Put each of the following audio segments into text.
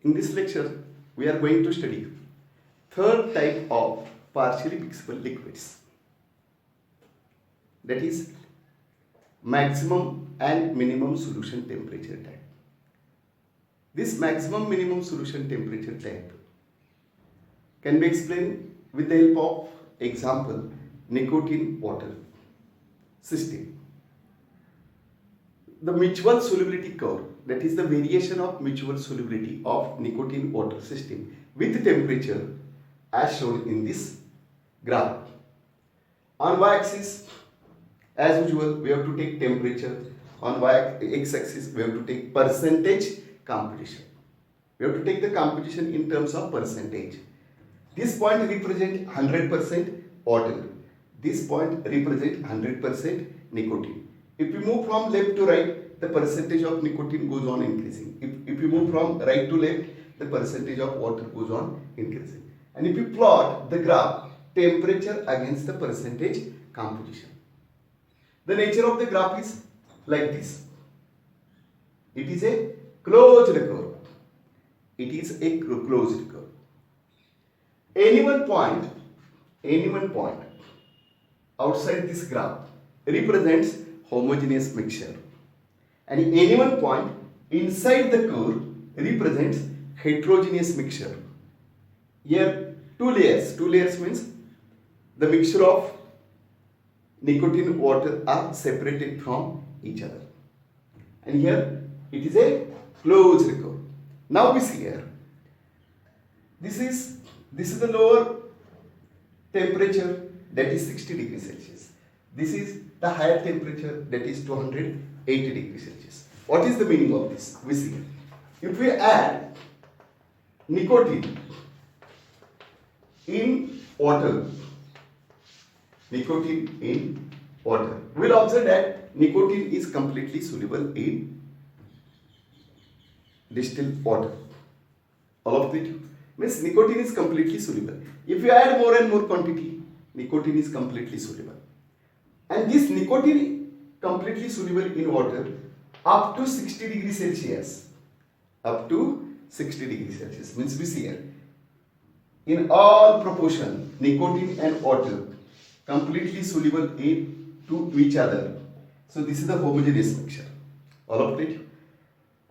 In this lecture, we are going to study third type of partially mixable liquids, that is maximum and minimum solution temperature type. This maximum minimum solution temperature type can be explained with the help of example nicotine water system. The mutual solubility curve, that is the variation of mutual solubility of nicotine water system with temperature as shown in this graph. On y-axis, as usual, we have to take temperature. On x-axis, we have to take percentage composition. We have to take the composition in terms of percentage. This point represents 100% water. This point represents 100% nicotine. If we move from left to right, the percentage of nicotine goes on increasing. If we move from right to left, the percentage of water goes on increasing. And if you plot the graph, temperature against the percentage composition, the nature of the graph is like this. It is a closed curve. It is a closed curve. Any one point outside this graph represents homogeneous mixture, and any one point inside the curve represents heterogeneous mixture. Here two layers means the mixture of nicotine water are separated from each other, and here it is a closed curve. Now we see here, this is the lower temperature, that is 60 degrees Celsius. This is the higher temperature, that is 280 degrees Celsius. What is the meaning of this? We see here. If we add nicotine in water, we'll observe that nicotine is completely soluble in distilled water. All of it means nicotine is completely soluble. If you add more and more quantity, nicotine is completely soluble. And this nicotine completely soluble in water up to 60 degrees Celsius. Up to 60 degrees Celsius means we see here, in all proportion, nicotine and water completely soluble to each other. So this is the homogeneous mixture. All of it.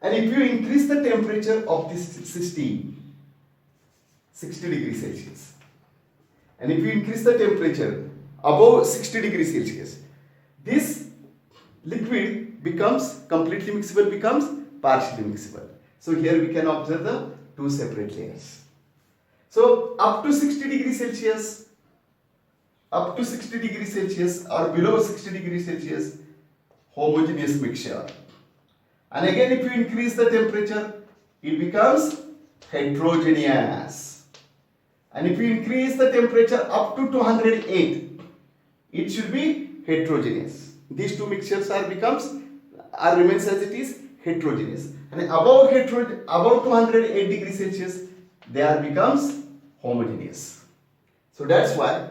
And if you increase the temperature of this system 60 degrees Celsius, and if you increase the temperature above 60 degrees Celsius, this liquid becomes completely mixable, becomes partially mixable. So here we can observe the two separate layers. So up to 60 degrees Celsius, or below 60 degrees Celsius, homogeneous mixture. And again, if you increase the temperature, it becomes heterogeneous. And if you increase the temperature up to 208, it should be heterogeneous. These two mixtures remains as it is, heterogeneous. And above 208 degrees Celsius, they becomes homogeneous. So that's why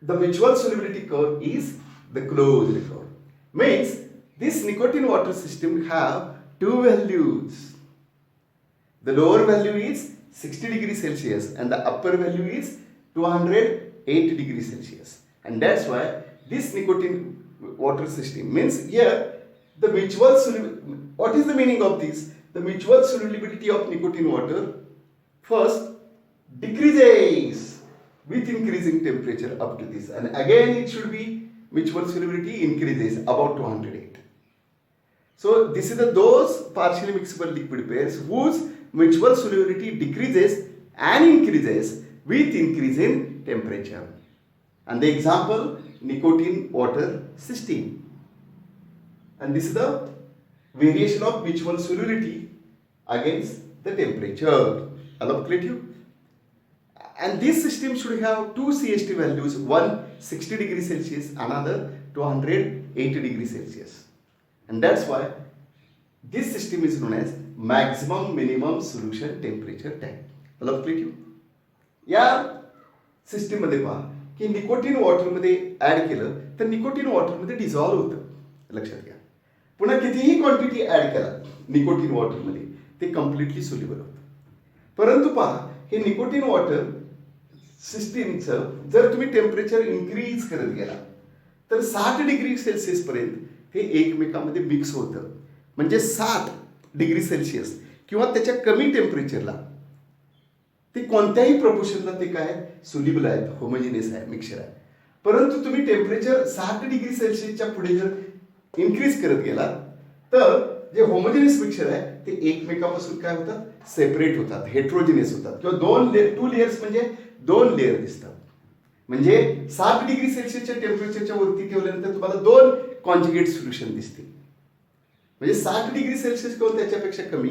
the mutual solubility curve is the closed curve. Means this nicotine water system have two values. The lower value is 60 degrees Celsius and the upper value is 208 degrees Celsius. And that's why this nicotine water system means here the mutual solubility. What is the meaning of this? The mutual solubility of nicotine water first decreases with increasing temperature up to this, and again it should be mutual solubility increases about 208. So this is those partially mixable liquid pairs whose mutual solubility decreases and increases with increase in temperature. And the example, nicotine water system. And this is the variation of mutual solubility against the temperature. Hello, clear? And this system should have two CST values, one 60 degrees Celsius, another 280 degrees Celsius. And that's why this system is known as maximum minimum solution temperature type. Hello, clear? या system मध्ये पहा की nicotine water मध्ये add केलं तर nicotine water मध्ये dissolve होतं, लक्षात घ्या. पुन्हा कितीही क्वांटिटी ऍड केला निकोटीन वॉटर मध्ये ते कम्प्लिटली सोल्युबल होतं. परंतु पहा, हे निकोटीन वॉटर सिस्टीमचं जर तुम्ही टेम्परेचर इन्क्रीज करत गेला तर 60 डिग्री सेल्सिअस पर्यंत हे एकमेकांमध्ये मिक्स होतं. म्हणजे 60 डिग्री सेल्सिअस किंवा त्याच्या कमी टेम्परेचरला ते कोणत्याही प्रपोर्शनला ते काय सोल्युबल आहेत, होमोजिनियस आहे, मिक्सचर आहे. परंतु तुम्ही टेम्परेचर 60 डिग्री सेल्सिअसच्या पुढे जर इन्क्रीज करत गेला तर जे होमोजिनियस मिक्सचर आहे ते एकमेकांपासून काय होतात, सेपरेट होतात, हेट्रोजिनियस होतात, किंवा टू लेयर्स म्हणजे 2 लेअर दिसतात. म्हणजे 60 डिग्री सेल्सिअसच्या टेम्परेचरच्या वरती ठेवल्यानंतर तुम्हाला 2 कॉन्जुगेट सोल्युशन दिसतील. म्हणजे 60 डिग्री सेल्सिअस किंवा त्याच्यापेक्षा कमी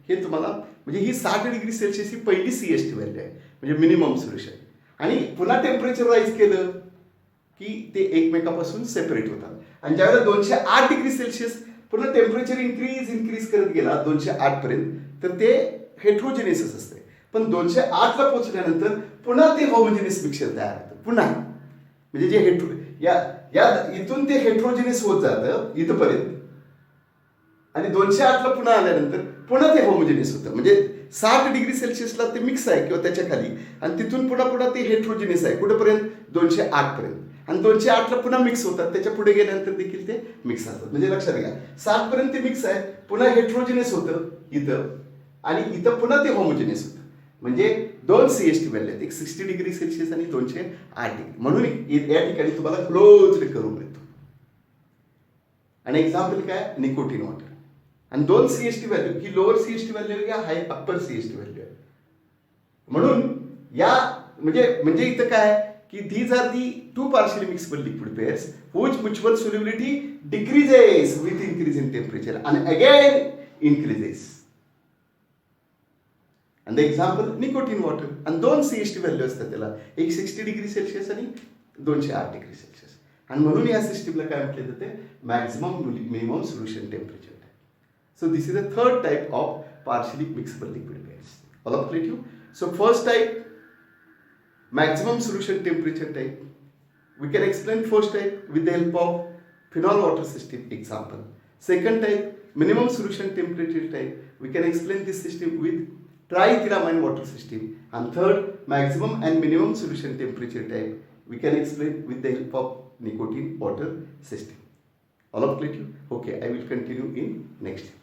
हे तुम्हाला, म्हणजे ही 60 डिग्री सेल्सिअस ही पहिली CST व्हॅल्यू आहे, म्हणजे मिनिमम सोल्युशन. आणि पुन्हा टेम्परेचर राईज केलं की ते एकमेकापासून सेपरेट होतात. आणि ज्यावेळेला 208 डिग्री सेल्सिअस पुन्हा टेम्परेचर इन्क्रीज करत गेला 208 पर्यंत, तर ते हेट्रोजिनियसच असते. पण 208ला पोहोचल्यानंतर पुन्हा ते होमोजिनियस मिक्सचर तयार होतं पुन्हा. म्हणजे जे इथून ते हेट्रोजिनियस होत जातं इथपर्यंत, आणि 208ला पुन्हा आल्यानंतर पुन्हा ते होमोजिनियस होतं. म्हणजे 60 डिग्री सेल्सिअसला ते मिक्स आहे किंवा त्याच्या खाली, आणि तिथून पुन्हा ते हेट्रोजिनियस आहे कुठेपर्यंत, 208 पर्यंत. आणि 208ला पुन्हा मिक्स होतात, त्याच्या पुढे गेल्यानंतर देखील ते मिक्स असतात. म्हणजे लक्षात घ्या, 60 पर्यंत ते मिक्स आहे, पुन्हा हेट्रोजिनियस होतं इथं, आणि इथं पुन्हा ते होमोजिनियस होतं. म्हणजे 2 CST व्हॅल्यू आहेत, एक 60 डिग्री सेल्सिअस आणि 208 डिग्री. म्हणून या ठिकाणी तुम्हाला क्लोज्ड करून मिळतो. आणि एक्झाम्पल काय, निकोटीन वॉटर. आणि 2 CST व्हॅल्यू, ही लोअर CST व्हॅल्यू या हाय अप्पर CST व्हॅल्यू आहे. म्हणून या म्हणजे इथं काय की these are the two partially mixable liquid pairs whose mutual solubility decreases with increase in temperature and again increases. And the example, nicotine water. आणि 2 CST value असतात त्याला, एक 60 डिग्री सेल्सिअस आणि 208 डिग्री सेल्सिअस. आणि म्हणून या सिस्टीमला काय म्हटले जाते, maximum minimum solution temperature. So this is the third type of partially mixable liquid pairs. All of clear to you? So first type, maximum solution temperature type. We can explain first type with the help of phenol water system example. Second type, minimum solution temperature type. We can explain this system with triethylamine water system. And third, maximum and minimum solution temperature type. We can explain with the help of nicotine water system. All of clear to you? Okay, I will continue in next.